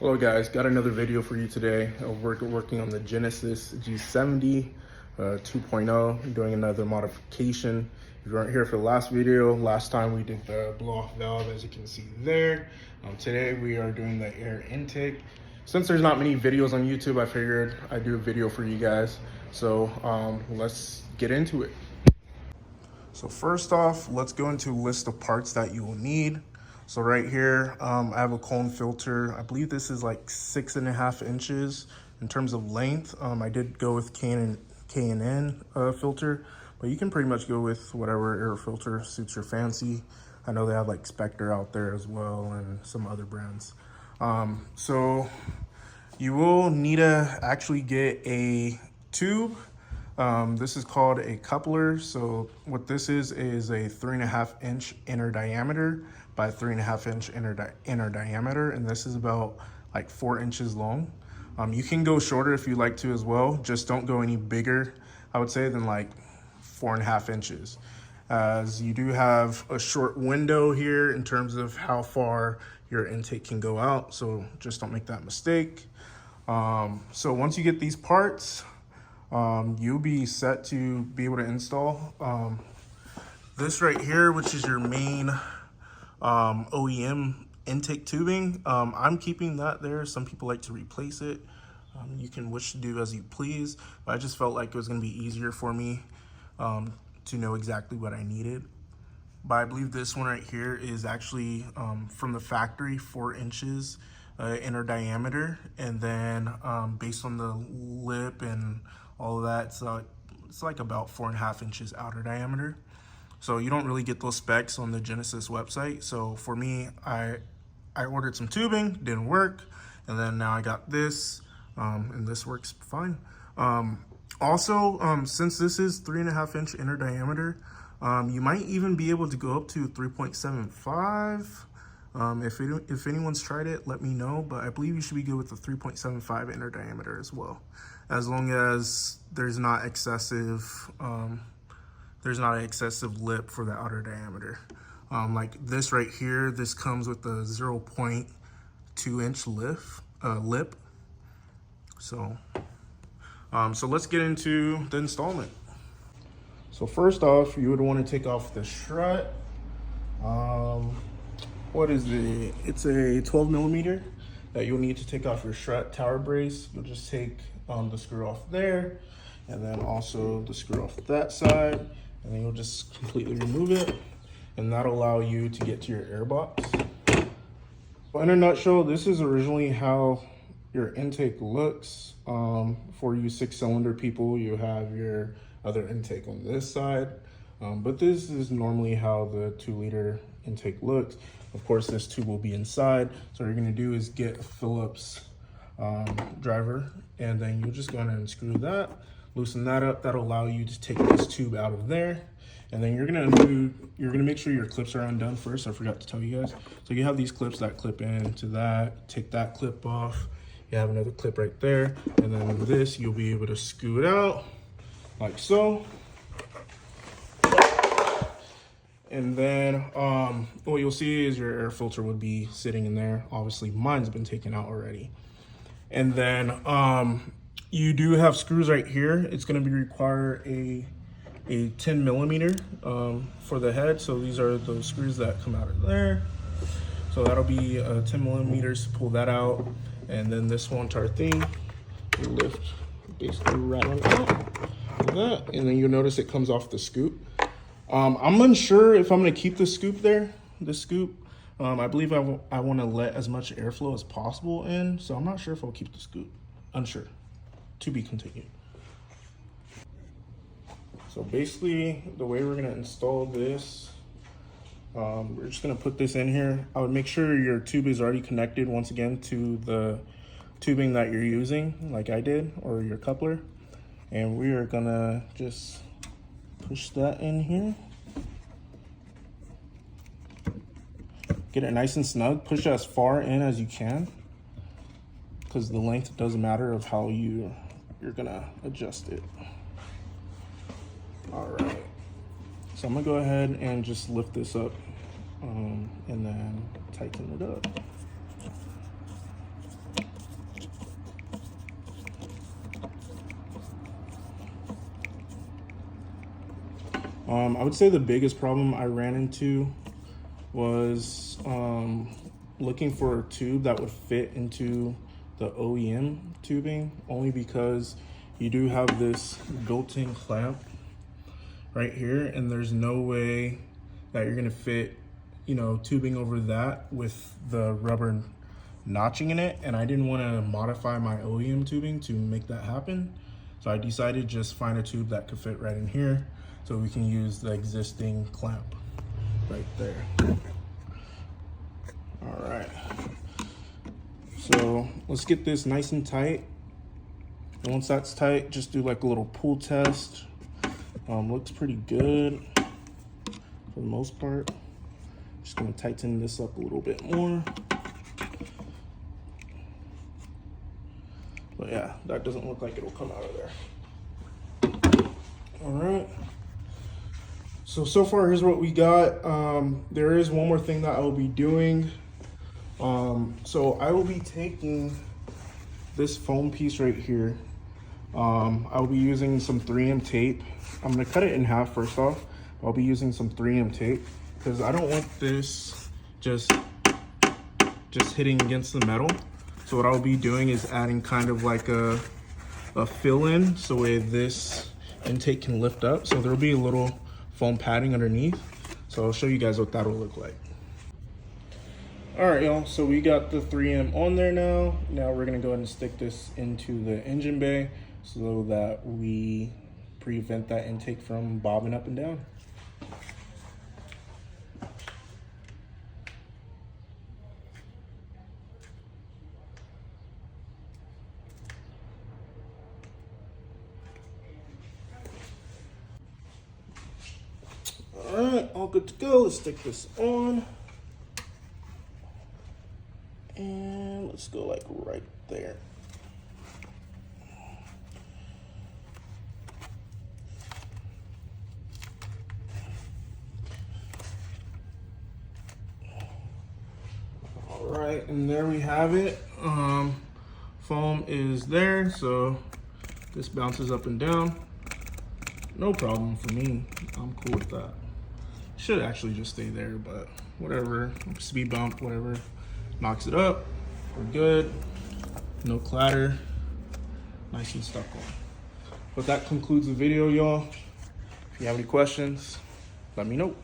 Hello guys, got another video for you today. We're working on the Genesis G70 2.0, doing another modification. If you weren't here for the last video, last time we did the blow-off valve, as you can see there. Today we are doing the air intake. Since there's not many videos on YouTube, I figured I'd do a video for you guys. So let's get into it. So first off, let's go into a list of parts that you will need. So right here, I have a cone filter. I believe this is like 6.5 inches in terms of length. I did go with K&N filter, but you can pretty much go with whatever air filter suits your fancy. I know they have like Spectre out there as well and some other brands. So you will need to actually get a tube. This is called a coupler. So what this is a 3.5 inch inner diameter by 3.5 inch inner diameter, and this is about like 4 inches long. You can go shorter if you like to as well, just don't go any bigger, I would say, than like 4.5 inches, as you do have a short window here in terms of how far your intake can go out, so just don't make that mistake. So once you get these parts, you'll be set to be able to install this right here, which is your main OEM intake tubing. I'm keeping that there. Some people like to replace it. You can wish to do as you please, but I just felt like it was going to be easier for me to know exactly what I needed. But I believe this one right here is actually from the factory, 4 inches inner diameter, and then based on the lip and all of that, so it's like about 4.5 inches outer diameter. So you don't really get those specs on the Genesis website. So for me, I ordered some tubing, didn't work, and then now I got this, and this works fine. Also, since this is 3.5 inch inner diameter, you might even be able to go up to 3.75. If anyone's tried it, let me know, but I believe you should be good with the 3.75 inner diameter as well, as long as there's not excessive an excessive lip for the outer diameter. Like this right here, this comes with a 0.2 inch lip. So let's get into the installment. So first off, you would want to take off the strut. What is it? It's a 12 millimeter that you'll need to take off your strut tower brace. You'll just take the screw off there, and then also the screw off that side, and then you'll just completely remove it, and that'll allow you to get to your air box. In a nutshell, this is originally how your intake looks. For you 6-cylinder people, you have your other intake on this side, but this is normally how the 2-liter intake looks. Of course, this tube will be inside, so what you're going to do is get a Phillips driver, and then you'll just go ahead and screw that, loosen that up. That'll allow you to take this tube out of there, and then you're gonna make sure your clips are undone first. I forgot to tell you guys. So you have these clips that clip into that. Take that clip off. You have another clip right there, and then with this, you'll be able to scoot out like so. And then what you'll see is your air filter would be sitting in there. Obviously, mine's been taken out already. And then you do have screws right here. It's going to be require a 10 millimeter for the head. So these are those screws that come out of there. So that'll be 10 millimeters to pull that out. And then this whole entire thing, you lift basically right on out like that. And then you'll notice it comes off the scoop. I'm unsure if I'm going to keep the scoop there, the scoop. I believe I want to let as much airflow as possible in, so I'm not sure if I'll keep the scoop. Unsure. To be continued. So basically, the way we're going to install this, we're just going to put this in here. I would make sure your tube is already connected once again to the tubing that you're using, like I did, or your coupler. And we are going to just push that in here. Get it nice and snug. Push as far in as you can, because the length doesn't matter of how you're gonna adjust it. All right. So I'm gonna go ahead and just lift this up and then tighten it up. I would say the biggest problem I ran into was looking for a tube that would fit into the OEM tubing, only because you do have this built-in clamp right here, and there's no way that you're gonna fit, you know, tubing over that with the rubber notching in it, and I didn't want to modify my OEM tubing to make that happen. So I decided to just find a tube that could fit right in here, so we can use the existing clamp right there. All right, so let's get this nice and tight. And once that's tight, just do like a little pull test. Looks pretty good for the most part. Just gonna tighten this up a little bit more. But yeah, that doesn't look like it'll come out of there. All right. So far, here's what we got. There is one more thing that I will be doing. So I will be taking this foam piece right here. I'll be using some 3M tape. I'm gonna cut it in half first off. I'll be using some 3M tape because I don't want this just hitting against the metal. So what I'll be doing is adding kind of like a fill-in, so way this intake can lift up. So there'll be a little foam padding underneath. So I'll show you guys what that'll look like. All right, y'all, so we got the 3M on there now. Now we're gonna go ahead and stick this into the engine bay so that we prevent that intake from bobbing up and down. All right, all good to go. Let's stick this on. And let's go like right there. All right, and there we have it. Foam is there, so this bounces up and down. No problem for me. I'm cool with that. Should actually just stay there, but whatever. Speed bump, whatever. Knocks it up. We're good. No clatter. Nice and stuck on. But that concludes the video, y'all. If you have any questions, let me know.